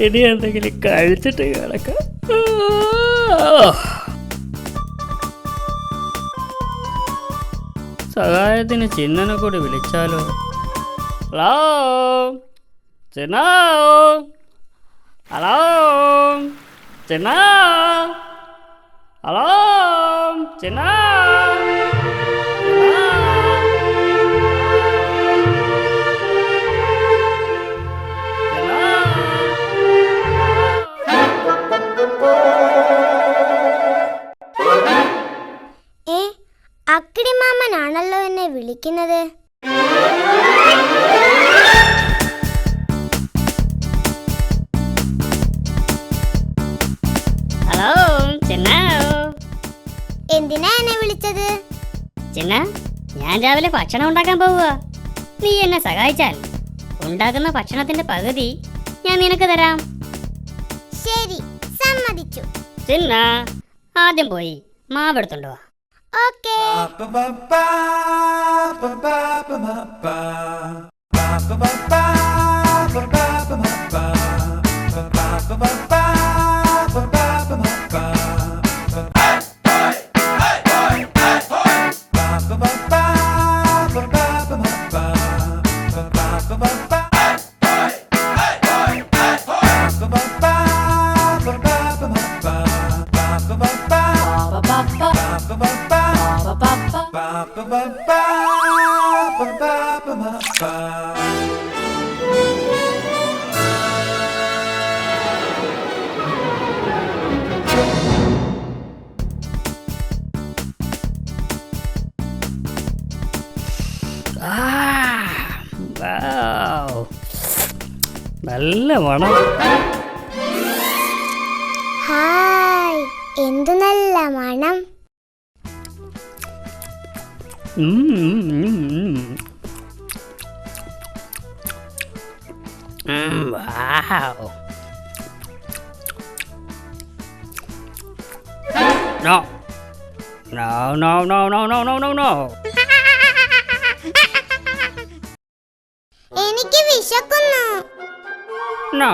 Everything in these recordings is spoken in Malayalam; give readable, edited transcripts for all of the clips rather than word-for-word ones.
ഇനി എന്തെങ്കിലും കഴിച്ചിട്ട് കിടക്കാം. സഹായത്തിന് ചിന്നനെ കൂടി വിളിച്ചാലോ? ഹലോ ചിന്ന, ഹലോ ചിന്ന, ഹലോ ചിന്ന. അക്കിടി മാമനാണല്ലോ എന്നെ വിളിക്കുന്നത്. ഹലോ ചിന്ന. എന്തിനാ എന്നെ വിളിച്ചത്? ചിന്ന, ഞാൻ രാവിലെ ഭക്ഷണം ഉണ്ടാക്കാൻ പോവുക. നീ എന്നെ സഹായിച്ചാൽ ഉണ്ടാക്കുന്ന ഭക്ഷണത്തിന്റെ പകുതി ഞാൻ നിനക്ക് തരാം. ശരി, സമ്മതിച്ചു. ചിന്ന, ആദ്യം പോയി മാവെടുത്തുണ്ടോ? ഓക്കേ. നല്ല മണം. ഹായ്, എന്തു നല്ല മണം. No. No, no, no, no, no, no, no, no. എനിക്ക് വിശക്കുന്നു. No.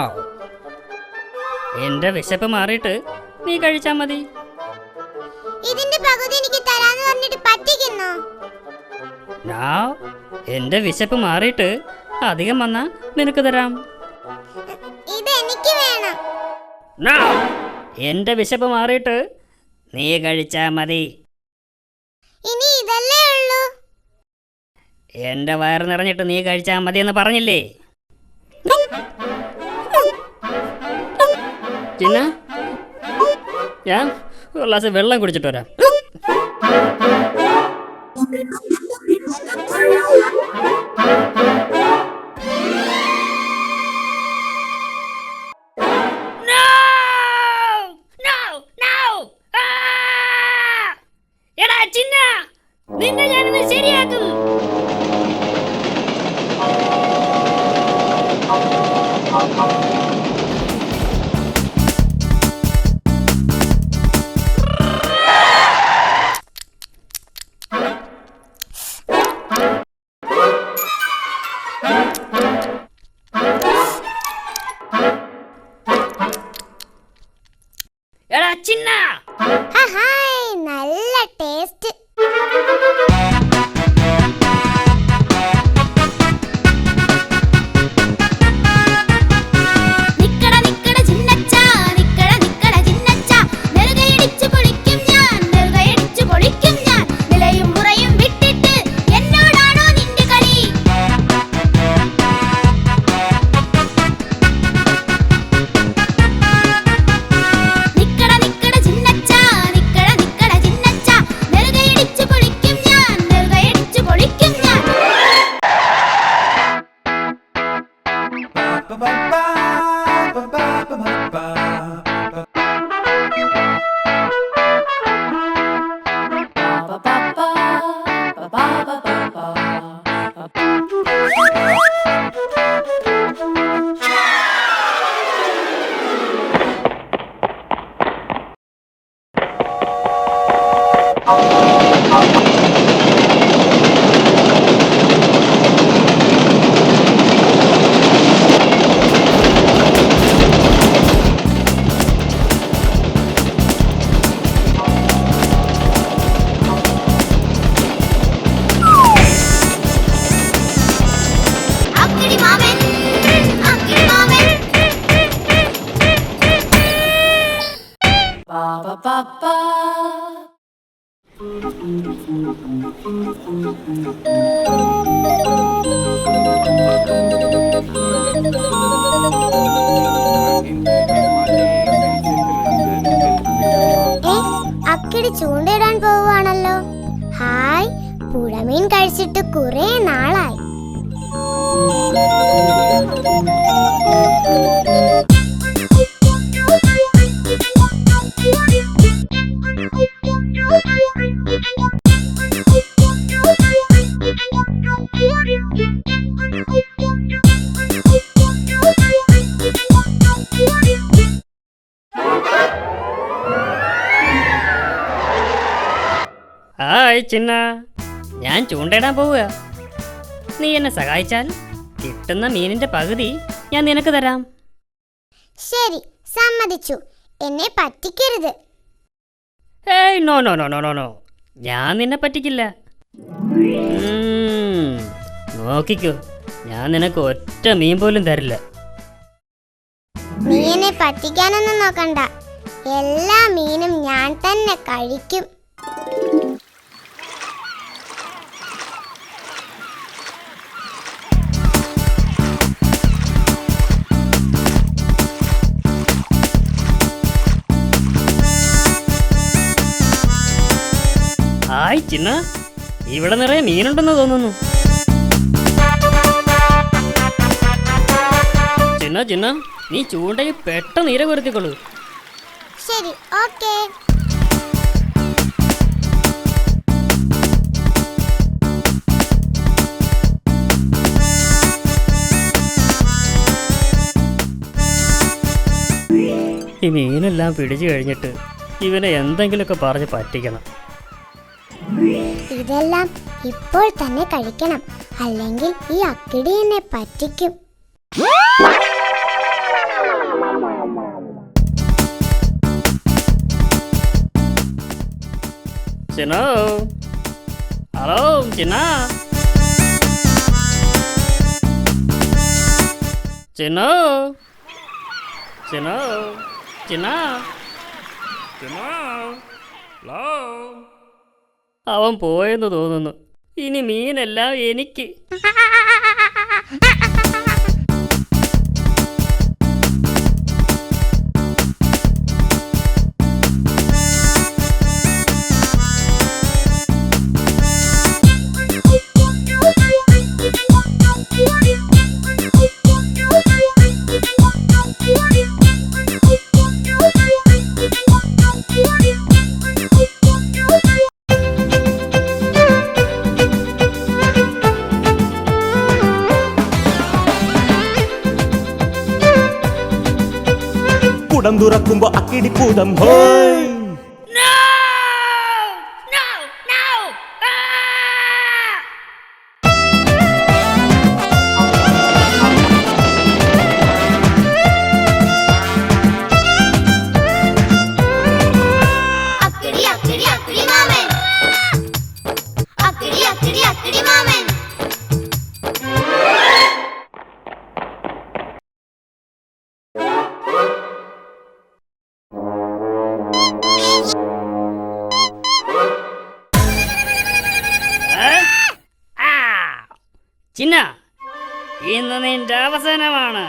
എന്റെ വിശപ്പ് മാറിയിട്ട് നീ കഴിച്ചാ മതി. ഇതിന്റെ പകുതി എനിക്ക് തരാന്ന് പറഞ്ഞിട്ട് പറ്റിക്കുന്നു. No. എന്റെ വിശപ്പ് മാറിയിട്ട് അധികം വന്നാ നിനക്ക് തരാം. ഇതെനിക്ക് വേണം. No. എന്റെ വിശപ്പ് മാറിയിട്ട് നീ കഴിച്ചാ മതി. ഇനി ഇതല്ലേ ഉള്ളൂ. എന്റെ വയറ് നിറഞ്ഞിട്ട് നീ കഴിച്ചാ മതി എന്ന് പറഞ്ഞില്ലേ? ചിന്ന, ഞാൻ ഒരു ഗ്ലാസ് വെള്ളം കുടിച്ചിട്ട് വരാം. എടാ ചിന്ന, നിന്നെ ഞാനിന്ന് ശരിയാക്കും. എടാ ചിന്ന, ഹായ്, നല്ല ടേസ്റ്റ്. അക്കിടി ചൂണ്ടയിടാൻ പോവുകയാണല്ലോ. ഹായ്, പുഴമീൻ കഴിച്ചിട്ട് കുറെ നാളായി. ഹായ് ചിന്ന, ഞാൻ ചൂണ്ടയിടാൻ പോവുക. നീ എന്നെ സഹായിച്ചാൽ കിട്ടുന്ന മീനിന്റെ പകുതി ഞാൻ നിനക്ക് തരാം. ശരി, സമ്മതിച്ചു. എന്നെ പറ്റിക്കരുത്. ഏയ് no no no no no no, ഞാൻ നിന്നെ പറ്റിക്കില്ല. നോക്കിക്കോ, ഞാൻ നിനക്ക് ഒറ്റ മീൻ പോലും തരില്ല. നീ എന്നെ പറ്റിക്കാനൊന്നും നോക്കണ്ട. എല്ലാ മീനും ഞാൻ തന്നെ കഴിക്കും. ഹായ് ചിന്ന, ഇവിടെ നിറയെ മീനുണ്ടെന്ന് തോന്നുന്നു. ചിന്ന ചിന്ന, നീ ചൂണ്ടയിൽ പെട്ടെന്ന് ഇര കൊരുത്തിക്കൊള്ളു. ശരി, ഓക്കേ. ഈ മീനെല്ലാം പിടിച്ചു കഴിഞ്ഞിട്ട് ഇവനെ എന്തെങ്കിലുമൊക്കെ പറഞ്ഞ് പറ്റിക്കണം. ഇതെല്ലാം ഇപ്പോൾ തന്നെ കഴിക്കണം, അല്ലെങ്കിൽ ഈ അക്കിടി എന്നെ പറ്റിക്കും. ചിന്നോ, ഹലോ ചിന്ന, ചിന്നോ, ചിന്നോ, ചിന്ന, ചിന്നോ, ഹലോ. അവൻ പോയെന്ന് തോന്നുന്നു. ഇനി മീനെല്ലാം എനിക്ക്. കുടം തുറക്കുമ്പോ അക്കിടിപ്പൂതം ഹോയ്. ചിന്ന, ഇന്ന് നിന്റെ അവസാനമാണ്.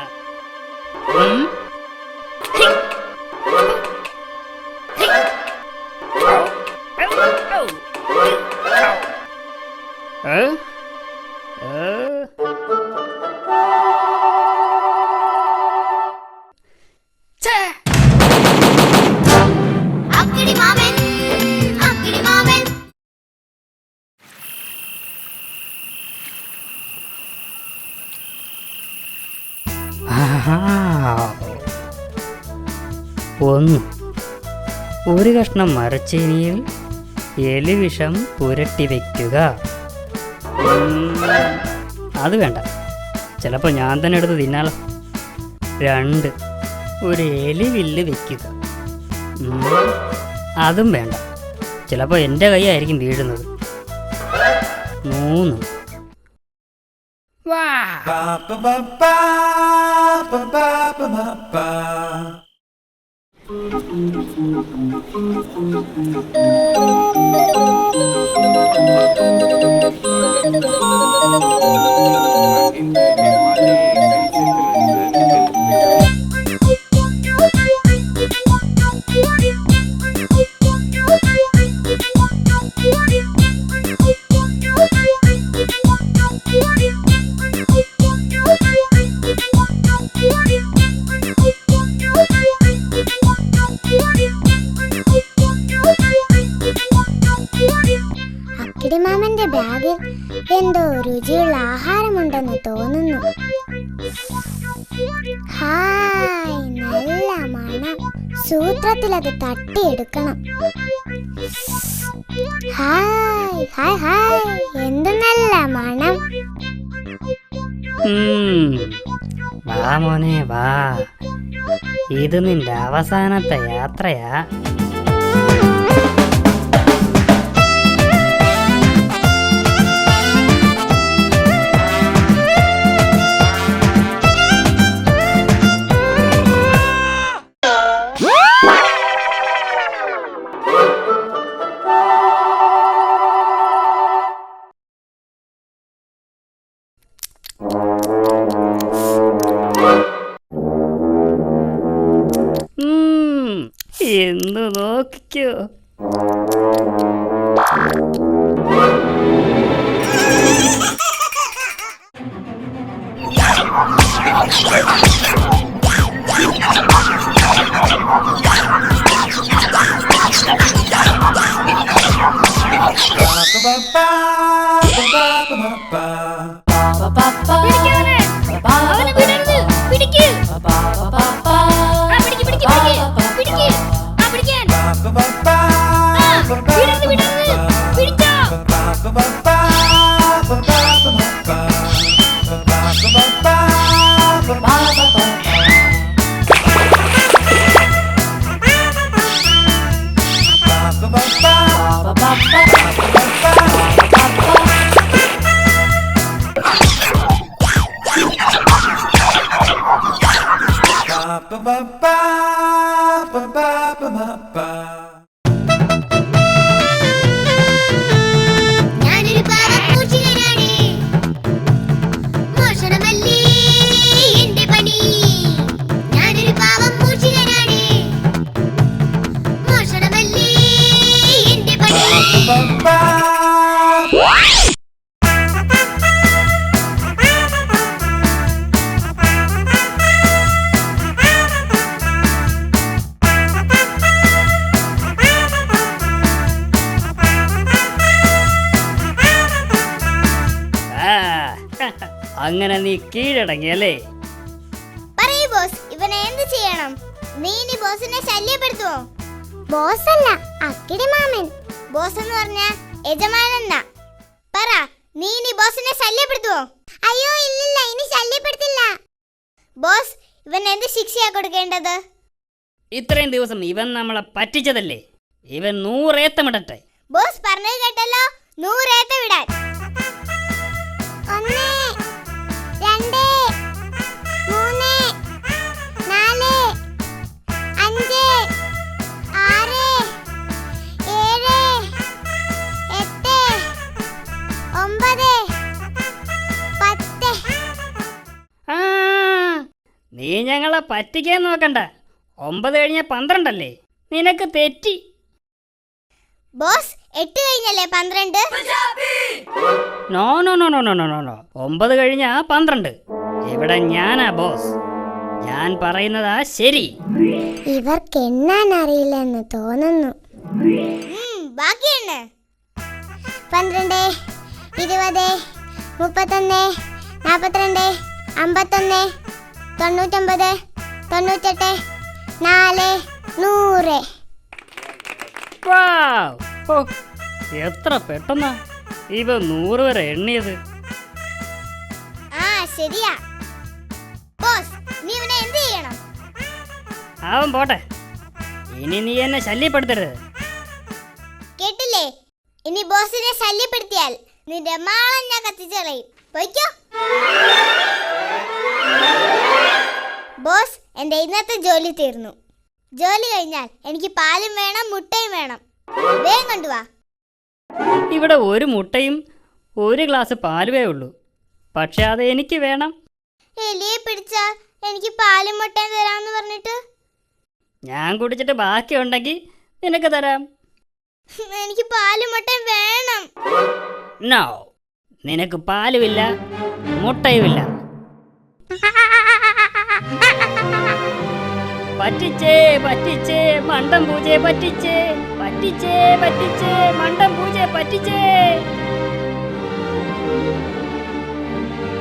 ഒന്ന്, ഒരു കഷ്ണം മരച്ചീനിയിൽ എലിവിഷം പുരട്ടി വയ്ക്കുക. അത് വേണ്ട, ചിലപ്പോൾ ഞാൻ തന്നെ എടുത്ത് തിന്നാലോ. 2, ഒരു എലിവില്ല് വയ്ക്കുക. അതും വേണ്ട, ചിലപ്പോൾ എൻ്റെ കൈയായിരിക്കും വീഴുന്നത്. 3, Ba ba ba ba ba ba ba ba ba. അക്കിടിമാമന്റെ ബാഗിൽ എന്തോ രുചിയുള്ള ആഹാരമുണ്ടെന്ന് തോന്നുന്നു. ഹായ്, നല്ല മണം. സൂത്രത്തിൽ അത് തട്ടിയെടുക്കണം. ഹായ് ഹായ് ഹായ്, എന്ത് നല്ല മണം. വാ മോനെ വാ, ഇത് നിന്റെ അവസാനത്തെ യാത്രയാ. എന്ന് നോക്കിക്കോ. ഞാനൊരു പാവം മൂഷികനാണ്. മോഷണമല്ലേ എന്റെ പണി. ഞാനൊരു പാവം മൂഷികനാണ്. മോഷണമല്ലേ എന്റെ പണി. അങ്ങനെ നീ കീഴടങ്ങിയല്ലേ? പറയൂ ബോസ്, ഇവനെ എന്ത് ചെയ്യണം? നീ ഇനി ബോസിനെ ശല്യപ്പെടുത്തുവോ? ബോസ് അല്ല, അക്കിടി മാമൻ. ബോസ് എന്ന് പറഞ്ഞ യജമാനെന്നാ. പറ, നീ ഇനി ബോസിനെ ശല്യപ്പെടുത്തുവോ? അയ്യോ ഇല്ലില്ല, ഇനി ശല്യപ്പെടുത്തില്ല. ബോസ്, ഇവൻ എന്ത് ശിക്ഷയാ കൊടുക്കേണ്ടത്? ഇത്രയും ദിവസം ഇവൻ നമ്മളെ പറ്റിച്ചതല്ലേ, ഇവൻ 100 ഏത്തമിടട്ടെ. ബോസ് പറഞ്ഞത് കേട്ടല്ലോ, 100 ഏത്ത വിടാൻ. 1 2 3 4 5 6 7 8 9 10. ആ, നീ ഞങ്ങളെ പറ്റിക്കാൻ നോക്കണ്ട. 9 കഴിഞ്ഞ 12 അല്ലേ? നിനക്ക് തെറ്റി. ബോസ്, 8 കഴിഞ്ഞല്ലേ 12? No no no no no no no no 9 കഴിഞ്ഞ 12. ഇവിടെ ഞാനാ ബോസ്. ഞാൻ പറയുന്നതാ ശരി. ഇവർക്ക് എണ്ണാൻ അറിയില്ലെന്ന് തോന്നുന്നു. ബാക്കിയാണ് 12 20 31 42 51 99 98 4 100. വാവ്! ഓ, എത്ര പെട്ടെന്നാ ഇവ 100 വരെ എണ്ണിയത്. ആ ശരിയാ. ബോസ്, നീ ഇവനെ എന്ത് ചെയ്യണം? അവൻ പോട്ടെ, ഇനി നീ എന്നെ ശല്യപ്പെടുത്തരുത്. കേട്ടില്ലേ? ഇനി ബോസിനെ ശല്യപ്പെടുത്തിയാൽ നിന്റെ മാളം ഞാൻ കത്തിച്ചളയും. പോയിക്കോ. ബോസ്, എന്റെ ഇന്നത്തെ ജോലി തീർന്നു. ജോലി കഴിഞ്ഞാൽ എനിക്ക് പാലും വേണം, മുട്ടയും വേണം. വേഗം കൊണ്ടുവാ. ഇവിടെ ഒരു മുട്ടയും ഒരു ഗ്ലാസ് പാലുവേ ഉള്ളൂ. പക്ഷെ അത് എനിക്ക് വേണം. എലിയെ പിടിച്ചാ എനിക്ക് പാലും മുട്ടയും തരാമെന്ന് പറഞ്ഞിട്ട് ഞാൻ കുടിച്ചിട്ട് ബാക്കിയുണ്ടെങ്കിൽ നിനക്ക് തരാം. എനിക്ക് പാലും മുട്ടയും വേണം. നോ, നിനക്ക് പാലുമില്ല, മുട്ടയുമില്ല. പറ്റിച്ചേ പറ്റിച്ചേ മണ്ടം പൂജയെ പറ്റിച്ചേ, പറ്റിച്ചേ പറ്റിച്ചേ മണ്ടം പൂജയെ പറ്റിച്ചേ.